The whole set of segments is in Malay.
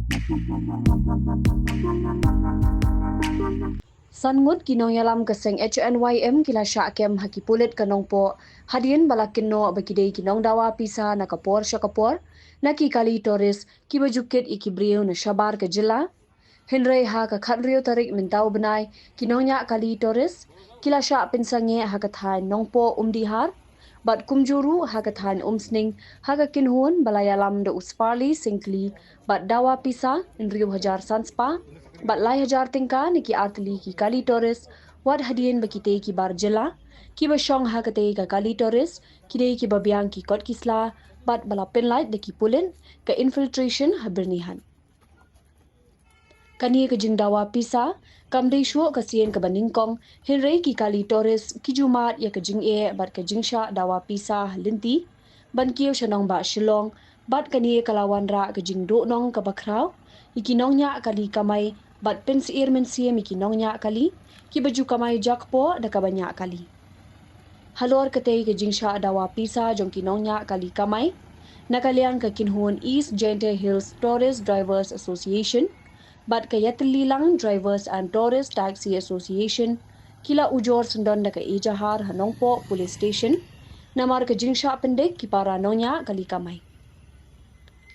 San Ngut ki Nongialam keseng HNYM kila Shah Kem haki pulit ke nongpo hadian balakin no bakidei ki nong Dawa Pisa na kapor syakapor na ki kali toris ki bajukit iki brio na syabar ke jela Henry ha ka khatrio tarik mintau benai ki nongnya kali toris kila Shah pinsange ha ka thain nongpo umdihar bat kumjuru ha ka thain umsning ha ka kinhun balayalam de usparli singkli bat Dawa Pisa in Rio Hajar Sanspa bat lai hajar tingka ni ki artli ki kali toris wad hadien bakite ki bar jela ki basyong ha kate ka kali toris ki dei ki babiang ki kot kisla bat bala penlight de ki pulin ka infiltration ha bernihan kani ke jing Dawa Pisa kamdei shuo kasien ke baningkong henrei ki kali toris ki jumat ya ke jing e bat ke jingsha Dawa Pisa linti ban kieu shanong ba shilong bat kani kalawan ra ke jing do nong ka bakrau iki nongnya kali kamai bat pensiir mensie miki nongnya kali ki baju kamai jakpo da ka banyak kali halor ketei ke jingsha Dawa Pisa jongki nongnya kali kamai nakalian ke kinhun East Gente Hills Tourist Drivers Association bat ka Yatlilang Drivers and Tourist Taxi Association kila ujor sendon da ka ejahar hanongpo police station namar ke jingsha pendek ki para nongnya kali kamai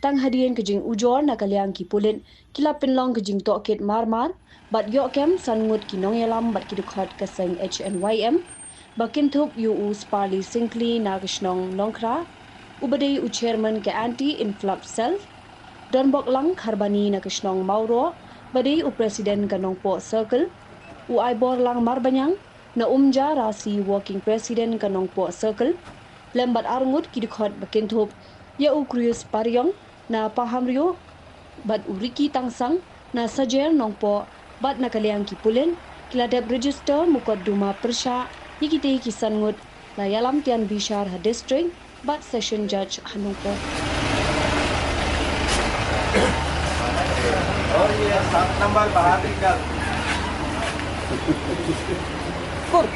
tang hadien ke jing ujor na kaliang ki pulin kila pinlong ke jing tokit marmar bat yok kem San Ngut ki Nongialam bat ki dekhot ke seng HNYM bakin thup uu sparli singkli na kishnong nongkra ubadei u chairman ke anti influx self don bok lang kharbani na kishnong mauro badei u presiden ke nongpo circle u aibor lang marbanyang na umja rasi working president ke nongpo circle lembat arngut ki dekhot bakin thup ya u krius paryong na pahamrio bat uriki tangsang na sajer nongpo bat na kaliang ki pulin kila deb register mukadduma persya yikite ki San Ngut la yalam tian bishar ha district bat session judge hanongpo और ये 7 नंबर बाहर निकल Kur